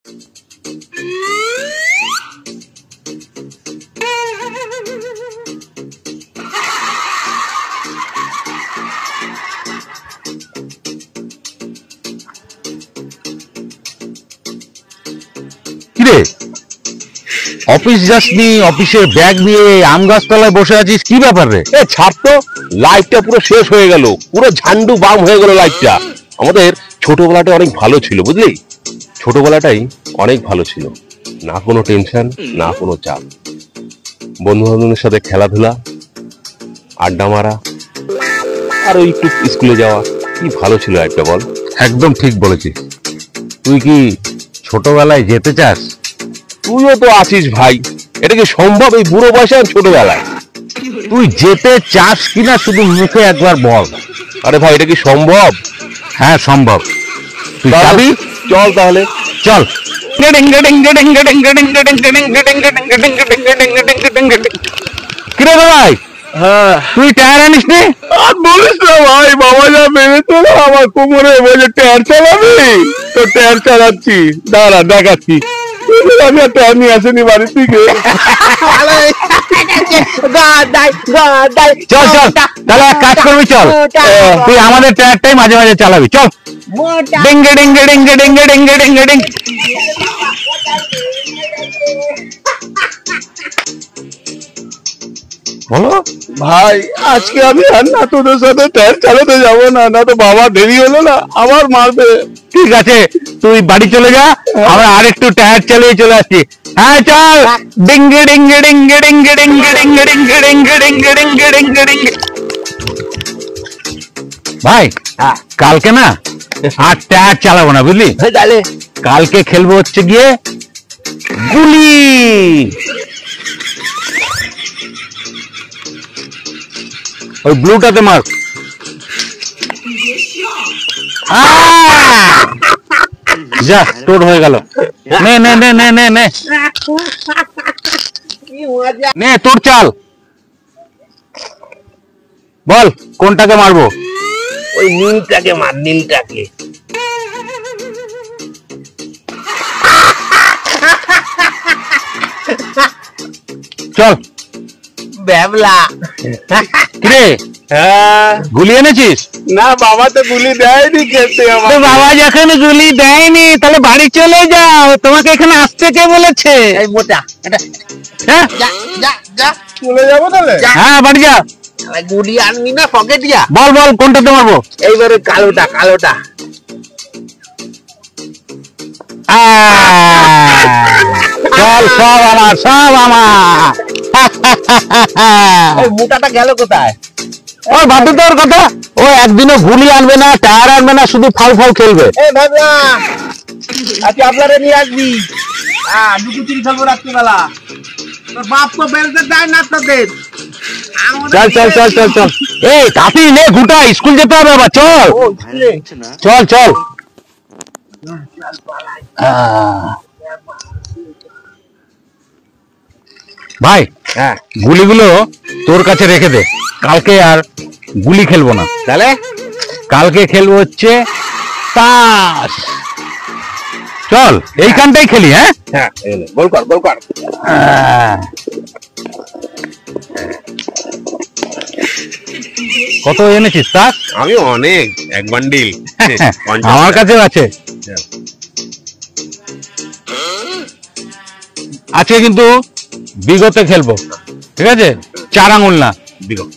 কিরে, অফিস যাসনি? অফিসের ব্যাগ নিয়ে আম গাছতলায় বসে আছিস, কি ব্যাপার রে? ছাড় তো, লাইফটা পুরো শেষ হয়ে গেল, পুরো ঝান্ডু বাম হয়ে গেল লাইফটা। আমাদের ছোটবেলাটা অনেক ভালো ছিল, বুঝলি? ছোটবেলাটাই অনেক ভালো ছিল, না কোনো টেনশন, না কোনো চাপ, বন্ধু বান্ধবের সাথে খেলাধুলা, আড্ডা মারা, আর ওই একটু স্কুলে যাওয়া। কি ভালো ছিল একটা, বল? একদম ঠিক বলেছিস। তুই কি ছোটবেলায় যেতে চাস? তুইও তো আছিস ভাই, এটা কি সম্ভব এই বুড়ো বয়সে আর ছোটবেলায়? তুই যেতে চাস কিনা শুধু মুখে একবার বল। আরে ভাই, এটা কি সম্ভব? হ্যাঁ সম্ভব। তুই যাবি? চল তাহলে, চল। কিরে ভাই, তুই টায়ার আনিস নি? আর বলিস না ভাই, বাবা যা মেরেছে না আমার কোমরে, বলে টায়ার চালাবি? তো টায়ার চালাচ্ছি, দাঁড়া দেখাচ্ছি। আমি আর টায়ার নিয়ে আসেনি বাড়ি থেকে। চল চল, তাহলে এক কাজ করবি, চল তুই আমাদের টায়ারটাই মাঝে মাঝে চালাবি, চল। ডিঙ্গে ডিঙ্গে ডিঙ্গে ডিঙ্গে ডিঙ্গে ডিঙ্গে ডিঙ্গে। বলো ভাই, আজকে আমি আর না তোদের সাথে টায়ার চালাতে যাবো না, না তো বাবা দেরি হলো না আবার মারবে। ঠিক আছে, তুই বাড়ি চলে যা, আমরা আরেকটু টায়ার চালিয়ে চলে আসছি। হ্যাঁ চল। ডিঙ্গে ডিঙ্গে ডিঙ্গে ডিঙ্গে ডিঙ্গে ডিঙ্গে ডিঙ্গে ডিঙ্গে ডিঙ্গে ডিঙ্গে ডিঙ্গে ডিঙ্গে। ভাই, কালকে না আর টায়ার চালাবো না, বুঝলি? তাহলে কালকে খেলবো হচ্ছে গিয়ে গুলি। ওই ব্লুটাতে মার। যা, তোর হয়ে গেল। নে নে নে নে নে নে নে, তোর চাল। বল কোনটাকে মারবো? ওই নীলটাকে মার, নীলটাকে। চল। ব্যাবলা। কিরে, গুলি এনেছিস? না, বাবা তো গুলি দেয়নি খেতে। তো বাবা যখন গুলি দেয়নি, তাহলে বাড়ি চলে যাও, তোমাকে এখানে আসতে কে বলেছে? এই মোটা, হ্যাঁ চলে যাবো তাহলে। হ্যাঁ, বাড়ি যা। গুলি আনবি না পকেটিয়া? বল বল কোনটাতে মারবো? এইবারে কালোটা, কালোটা। চল, সব আমার, সব আমার। ওই মোটাটা গেল কোথায়? ওই ভাবতে তোর কথা, ও একদিনও গুলি আনবে না, টায়ার আনবে না, শুধু ফাউ ফাউ খেলবে। এই ভাবনা, আজকে আপনারা নিয়ে আসবি। লুকোচুরি খেলবো রাত্রিবেলা। তোর বাপ তো বেলতে দেয় না তোদের। চল চল চল চল চল। এই কাপি নে, গুটা, স্কুল যেতে হবে আবার, চল চল চল। ভাই, গুলিগুলো তোর কাছে রেখে দে, কালকে আর গুলি খেলবো না। তাহলে কালকে খেলবো হচ্ছে তাস। চল এইখানটাই খেলি। হ্যাঁ হ্যাঁ, বল কর, বল কর। কত এনেছিস তাস? আমি অনেক, এক বান্ডিল। আমার কাছেও আছে। আজকে কিন্তু বিগতে খেলবো, ঠিক আছে? 4 আঙুল না, বিগত।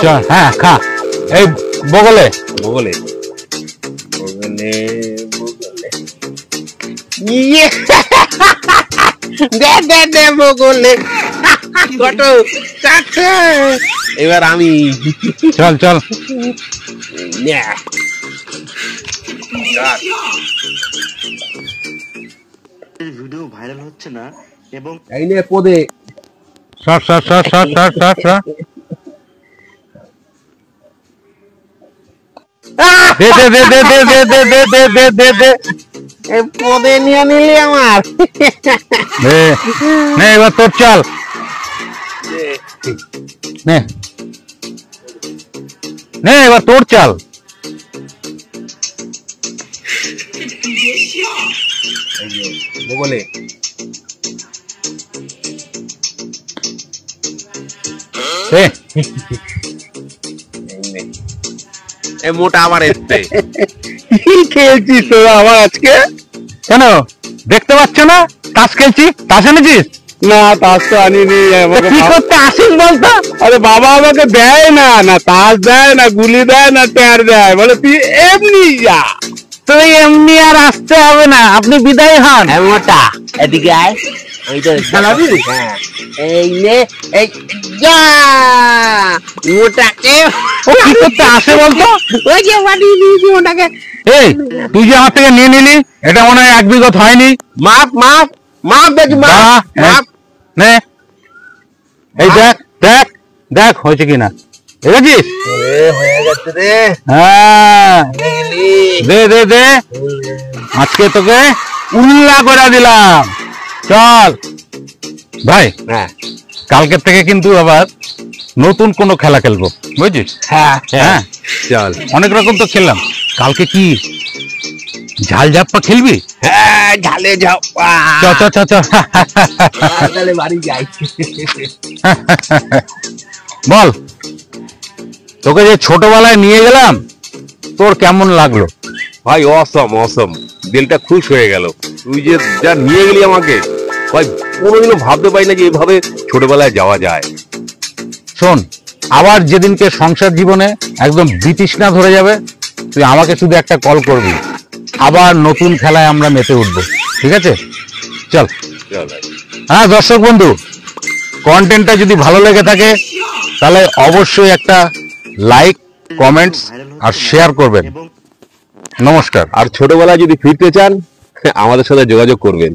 চল। হ্যাঁ খা, এই বগলে বগলে, বগলে, বগলে। ইয়ে, দে দে দে বগলে। কত চাচা, এবার আমি। চল চল। ভিডিও ভাইরাল হচ্ছে না এবং এই নে পদে। শট শট শট শট শট শট শট। দে দে দে দে দে দে দে দে দে দে দে দে। এই পদে নিয়ে নিলি আমার। দে, নে এবার তোর চাল। নে নে এবার তোর চাল। বলে এ, মোটা আমার এসছে। কি খেলছিস তোরা আমার আজকে? কেন দেখতে পাচ্ছ না তাস খেলছি? তাস এনেছিস? না তাস তো আনিনি আমাকে কি করতে আসিস বলতো? আরে বাবা আমাকে দেয় না, না তাস দেয় না গুলি দেয় না ট্যার দেয়, বলে তুই এমনি যা। তুই এমনি আর আসতে হবে না, আপনি বিদায় হন। মোটা এদিকে আয়, আমি তো খেলাবি? হ্যাঁ এই নে এই যা মোটাকে ও কি করতে আসে বলতো? ওই যে বাড়ি দিয়েছি ওটাকে এই তুই যে আমার থেকে নিয়ে নিলি, এটা মনে হয় 1 বিঘত হয়নি। মাপ মাপ মাপ দেখি মাপ বাহ, মাপ নে এই দেখ দেখ দেখ হয়েছে কিনা, দেখেছিস? হয়ে গেছে রে হ্যাঁ দে দে দে, আজকে তোকে উল্লা করে দিলাম। চল ভাই, হ্যাঁ কালকের থেকে কিন্তু আবার নতুন কোনো খেলা খেলবো, বুঝছিস? হ্যাঁ হ্যাঁ চল। অনেক রকম তো খেললাম, কালকে কি ঝাল ঝাপ্পা খেলবি? হ্যাঁ ঝালে যাও চ চ চ চ তাহলে বাড়ি যাই বল, তোকে যে ছোটবেলায় নিয়ে গেলাম তোর কেমন লাগলো? ভাই অসম অসম, দিলটা খুশ হয়ে গেল। তুই যে যা নিয়ে গেলি আমাকে, ভাই কোনোদিনও ভাবতে পারি না যে এভাবে ছোটবেলায় যাওয়া যায়। শোন, আবার যেদিনকে সংসার জীবনে একদম বিতৃষ্ণা ধরে যাবে, তুই আমাকে শুধু একটা কল করবি, আবার নতুন খেলায় আমরা মেতে উঠবো, ঠিক আছে? চল। চল ভাই। হ্যাঁ দর্শক বন্ধু, কন্টেন্টটা যদি ভালো লেগে থাকে তাহলে অবশ্যই একটা লাইক, কমেন্টস আর শেয়ার করবেন। এবং নমস্কার। আর ছোটবেলায় যদি ফিরতে চান আমাদের সাথে যোগাযোগ করবেন।